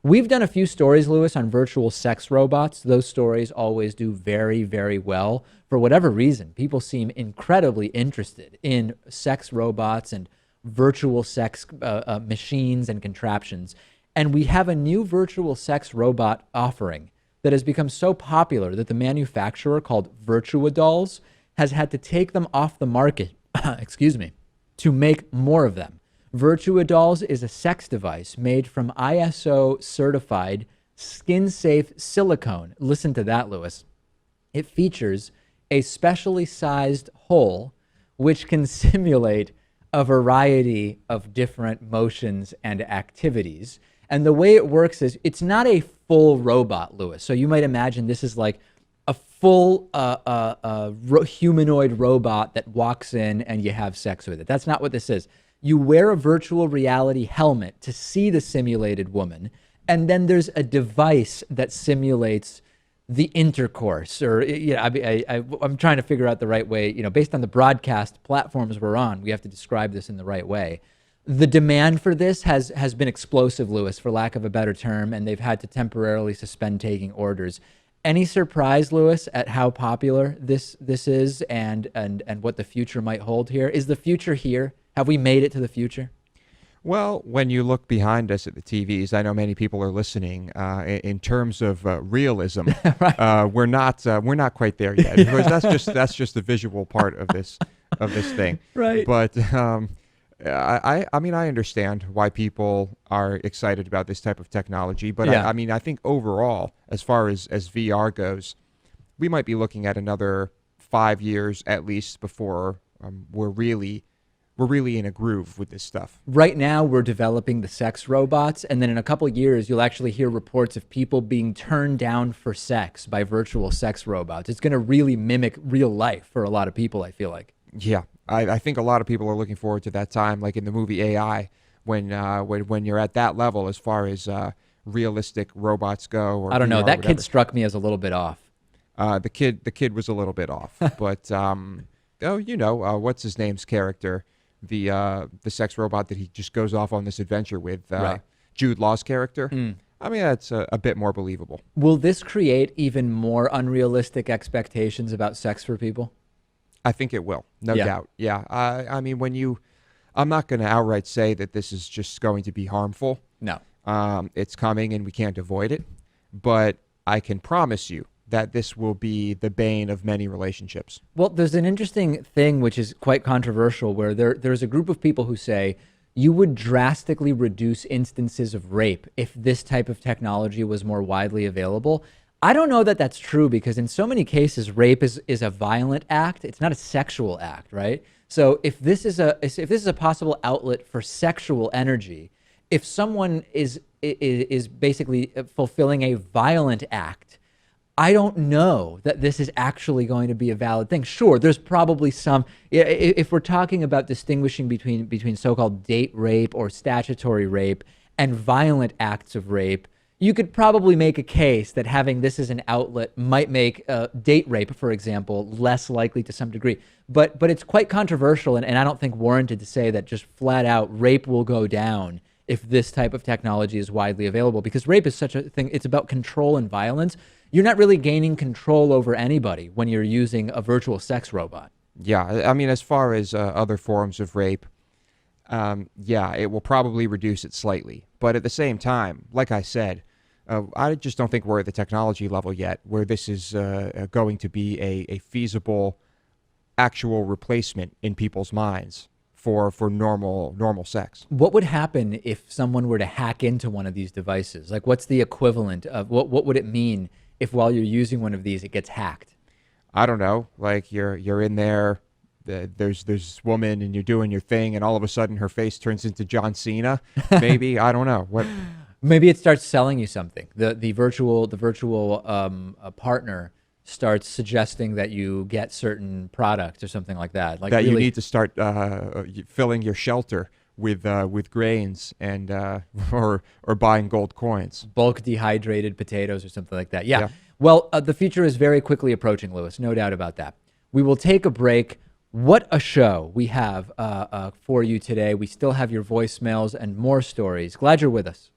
We've done a few stories, Lewis, on virtual sex robots. Those stories always do very, very well. For whatever reason, people seem incredibly interested in sex robots and virtual sex machines and contraptions. And we have a new virtual sex robot offering that has become so popular that the manufacturer, called VirtuaDolls, has had to take them off the market, excuse me, to make more of them. VirtuaDolls is a sex device made from ISO certified skin safe silicone. Listen to that, Lewis. It features a specially sized hole which can simulate a variety of different motions and activities. And the way it works is it's not a full robot, Lewis. So you might imagine this is like a full humanoid robot that walks in and you have sex with it. That's not what this is. You wear a virtual reality helmet to see the simulated woman, and then there's a device that simulates the intercourse. Or, you know, I'm trying to figure out the right way. You know, based on the broadcast platforms we're on, we have to describe this in the right way. The demand for this has been explosive, Lewis, for lack of a better term, and they've had to temporarily suspend taking orders. Any surprise, Lewis, at how popular this is and what the future might hold here? Is the future here? Have we made it to the future? Well, when you look behind us at the TVs, I know many people are listening. In terms of realism, Right. we're not quite there yet. Because that's just the visual part of this thing. Right. But I mean, I understand why people are excited about this type of technology. But Yeah. I mean, I think overall, as far as VR goes, we might be looking at another 5 years at least before we're really in a groove with this stuff. Right now, we're developing the sex robots, and then in a couple of years, you'll actually hear reports of people being turned down for sex by virtual sex robots. It's going to really mimic real life for a lot of people, I feel like. Yeah, I think a lot of people are looking forward to that time, like in the movie AI, when you're at that level as far as realistic robots go. Or I don't know. VR, That whatever. kid struck me as a little bit off. The kid was a little bit off, but what's his name's character? The sex robot that he just goes off on this adventure with, Right. Jude Law's character. I mean, that's a bit more believable. Will this create even more unrealistic expectations about sex for people? I think it will, no Yeah. doubt. Yeah, I mean, I'm not going to outright say that this is just going to be harmful. No. It's coming and we can't avoid it, but I can promise you that this will be the bane of many relationships. Well, there's an interesting thing which is quite controversial where there's a group of people who say you would drastically reduce instances of rape if this type of technology was more widely available. I don't know that that's true because in so many cases, rape is a violent act. It's not a sexual act, right? So if this is a possible outlet for sexual energy, if someone is basically fulfilling a violent act, I don't know that this is actually going to be a valid thing. Sure, there's probably some, if we're talking about distinguishing between so-called date rape or statutory rape and violent acts of rape, you could probably make a case that having this as an outlet might make date rape, for example, less likely to some degree. But it's quite controversial and I don't think warranted to say that just flat out rape will go down if this type of technology is widely available, because rape is such a thing. It's about control and violence. You're not really gaining control over anybody when you're using a virtual sex robot. Yeah, I mean, as far as other forms of rape, yeah, it will probably reduce it slightly. But at the same time, like I said, I just don't think we're at the technology level yet where this is going to be a feasible, actual replacement in people's minds for normal sex. What would happen if someone were to hack into one of these devices? Like, what's the equivalent of what would it mean if while you're using one of these, it gets hacked? I don't know. Like you're in there, there's this woman and you're doing your thing, and all of a sudden her face turns into John Cena. Maybe I don't know what. Maybe it starts selling you something. The virtual partner starts suggesting that you get certain products or something like that. Like that really, you need to start filling your shelter with grains and or buying gold coins. bulk dehydrated potatoes or something like that. Yeah. Yeah. Well, the future is very quickly approaching, Lewis. No doubt about that. We will take a break. What a show we have for you today. We still have your voicemails and more stories. Glad you're with us.